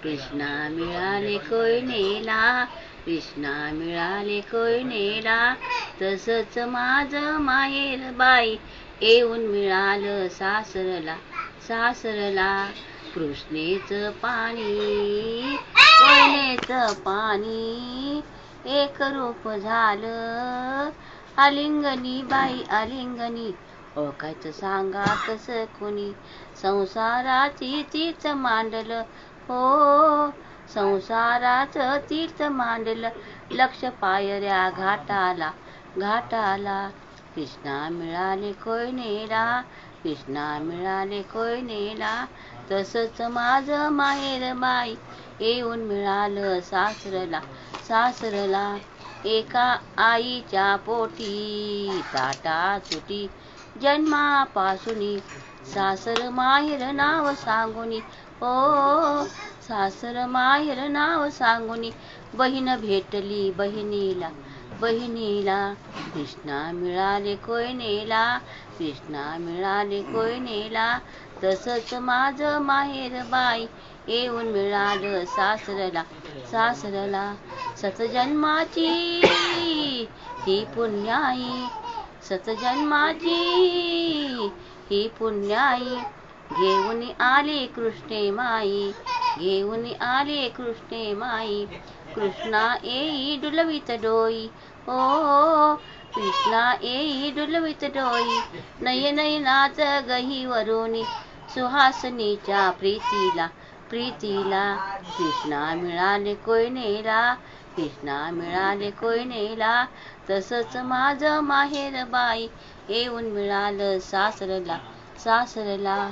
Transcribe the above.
कृष्णा मिळाले कोयनेला, कृष्णा मिळाले कोयनेला. तसंच माझं माहेर बाई येऊन मिळालं सासरला, सासरला. कृष्णेचं पाणी कोयनेचं पाणी एक रूप झालं. आलिंगनी बाई आलिंगनी, ओळखायचं सांगा कसं कोणी. संसाराची तीच मांडलं हो, संसाराचं तीच मांडलं. लक्ष पायऱ्या घाटाला, घाटाला. कृष्णा मिळाले कोयनेला, कृष्णा मिळाले कोयनेला. तसंच माझं माहेर बाई येऊन मिळालं सासरला, सासरला. एका आईच्या पोटी ताटासुटी जन्मापासूनी, सासर माहेर नाव सांगुनी हो, सासर माहेर नाव सांगुनी. बहीण भेटली बहिणीला, बहिणीला. कृष्णा मिळाले कोयनेला, कृष्णा मिळाले कोयनेला. तसंच माझं माहेर बाई येऊन मिळालं सासरला, सासरला. सतजन्माची ही पुण्याई, सतजन्माची ही पुण्याई. घेऊन आले कृष्णे माई, घेऊन आले कृष्णे माई. कृष्णा येई डुलवित डोई हो, कृष्णा येई डुलवित डोई. नयनाच गहीवरुनी सुहासनीच्या प्रीतीला, प्रीतीला. कृष्णा मिळाले कोयनेला, कृष्णा मिळाले कोयनेला. तसंच माझं माहेर बाई येऊन मिळालं सासरला, सासरला.